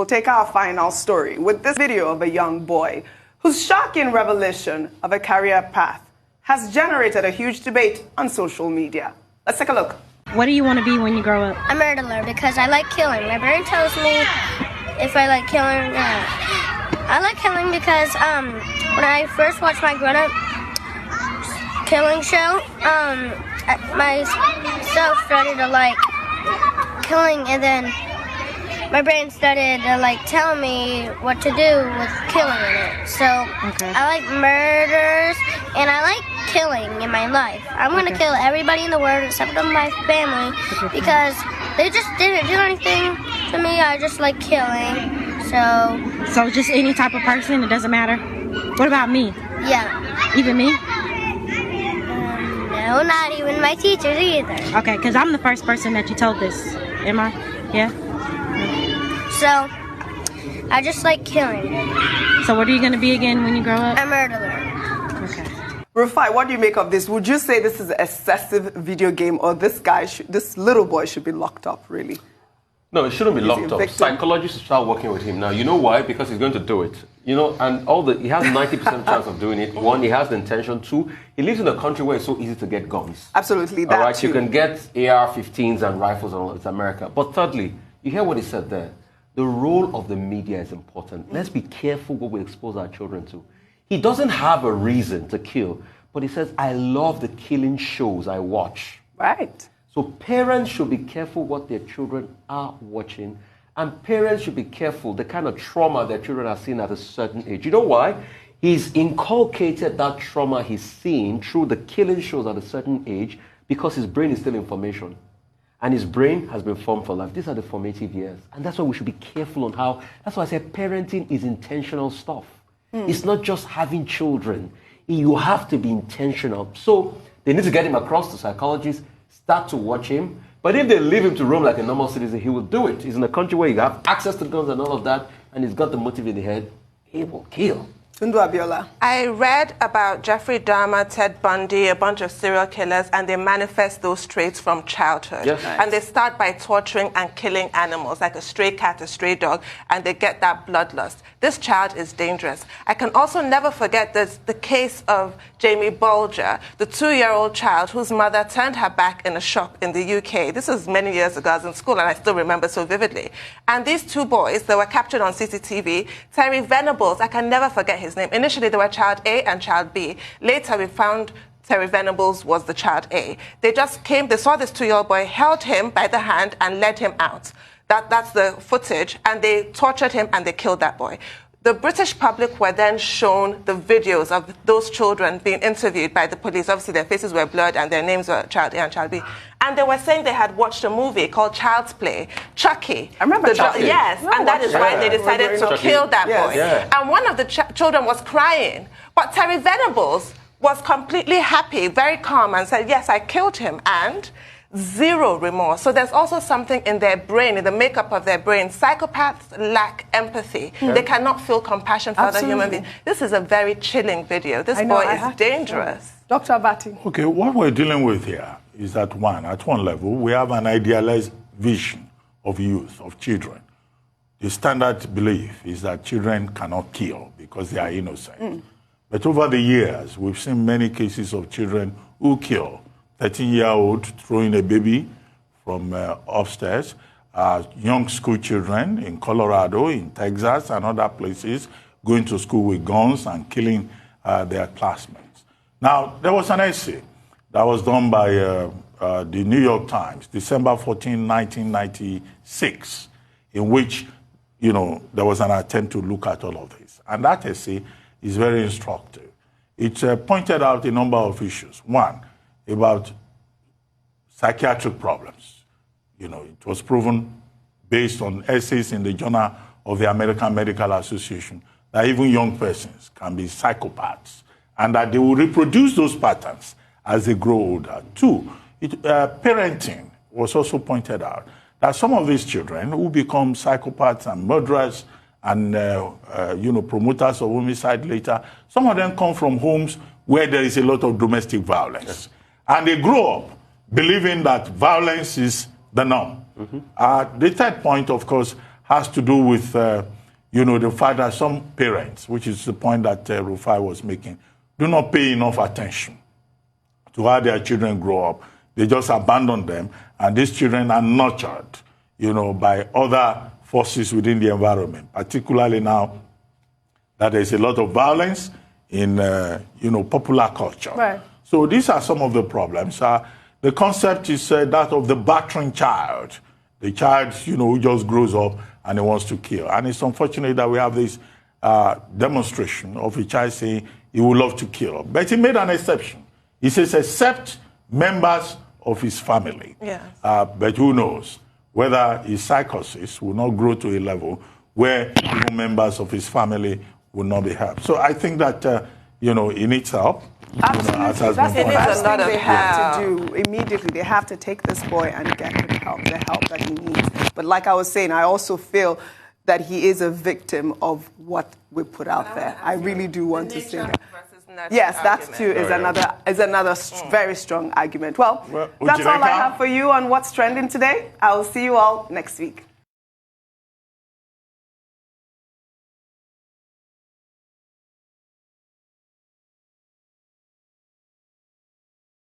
we'll take our final story with this video of a young boy whose shocking revelation of a career path has generated a huge debate on social media. Let's take a look. What do you want to be when you grow up? A murderer because I like killing. My brain tells me if I like killing or not. I like killing because when I first watched my grown-up killing show, myself started to like killing, and then my brain started to like tell me what to do with killing in it. So I like murders and I like killing in my life. I'm gonna kill everybody in the world except for my family because they just didn't do anything to me. I just like killing. So just any type of person, it doesn't matter? What about me? Yeah. Even me? No, not even my teachers either. Okay, because I'm the first person that you told this. Am I? Yeah? So, I just like killing. So what are you going to be again when you grow up? A murderer. Okay. Rufai, what do you make of this? Would you say this is an excessive video game, or this little boy should be locked up, really? No, it shouldn't be locked up. Psychologists should start working with him now. You know why? Because he's going to do it. You know, and he has 90% chance of doing it. One, he has the intention. Two, he lives in a country where it's so easy to get guns. Absolutely, that all right, too. You can get AR-15s and rifles and all. It's America. But thirdly, you hear what he said there. The role of the media is important. Let's be careful what we expose our children to. He doesn't have a reason to kill, but he says, I love the killing shows I watch. Right. So parents should be careful what their children are watching, and parents should be careful the kind of trauma their children are seeing at a certain age. You know why? He's inculcated that trauma he's seeing through the killing shows at a certain age because his brain is still in formation. And his brain has been formed for life. These are the formative years. And that's why we should be careful on how, that's why I say parenting is intentional stuff. It's not just having children. You have to be intentional. So they need to get him across to psychologists, start to watch him. But if they leave him to roam like a normal citizen, he will do it. He's in a country where you have access to guns and all of that, and he's got the motive in the head. He will kill. Tundu Abiola. I read about Jeffrey Dahmer, Ted Bundy, a bunch of serial killers, and they manifest those traits from childhood. Yes. And they start by torturing and killing animals, like a stray cat, a stray dog, and they get that bloodlust. This child is dangerous. I can also never forget the case of Jamie Bulger, the 2-year-old child whose mother turned her back in a shop in the UK. This was many years ago. I was in school, and I still remember so vividly. And these two boys, they were captured on CCTV. Terry Venables, I can never forget his name. Initially, they were child A and child B. Later, we found Terry Venables was the child A. They just came, they saw this 2-year-old boy, held him by the hand and led him out. That's the footage, and they tortured him and they killed that boy. The British public were then shown the videos of those children being interviewed by the police. Obviously, their faces were blurred and their names were Child A and Child B. And they were saying they had watched a movie called Child's Play, Chucky. I remember Chucky. Yes, and that is why they decided to kill that boy. Yeah. And one of the children was crying. But Terry Venables was completely happy, very calm, and said, yes, I killed him, and zero remorse. So there's also something in their brain, in the makeup of their brain. Psychopaths lack empathy. They cannot feel compassion for other human beings. This is a very chilling video. This boy is dangerous. Dr. Abati. Okay, what we're dealing with here is that at one level, we have an idealized vision of youth, of children. The standard belief is that children cannot kill because they are innocent. But over the years, we've seen many cases of children who kill. 13-year-old throwing a baby from upstairs, young school children in Colorado, in Texas, and other places going to school with guns and killing their classmates. Now, there was an essay that was done by the New York Times, December 14, 1996, in which, there was an attempt to look at all of this. And that essay is very instructive. It pointed out a number of issues. One, about psychiatric problems. It was proven based on essays in the Journal of the American Medical Association that even young persons can be psychopaths and that they will reproduce those patterns as they grow older. Two, parenting was also pointed out that some of these children who become psychopaths and murderers and promoters of homicide later, some of them come from homes where there is a lot of domestic violence. Yes. And they grow up believing that violence is the norm. The third point, of course, has to do with, the fact that some parents, which is the point that Rufai was making, do not pay enough attention to how their children grow up. They just abandon them, and these children are nurtured, by other forces within the environment, particularly now that there's a lot of violence in, popular culture. Right. So these are some of the problems. The concept is that of the battering child, the child, who just grows up and he wants to kill. And it's unfortunate that we have this demonstration of a child saying he would love to kill. But he made an exception. He says, except members of his family. Yes. But who knows whether his psychosis will not grow to a level where even members of his family will not be helped. So I think that, he needs help. Absolutely. As has That's been the pointed out. first thing they have to do immediately. They have to take this boy and get him help, the help that he needs. But like I was saying, I also feel that he is a victim of what we put out there. I really do want to say that. Yes, that too is another very strong argument. Well, that's all I have for you on What's Trending today. I will see you all next week.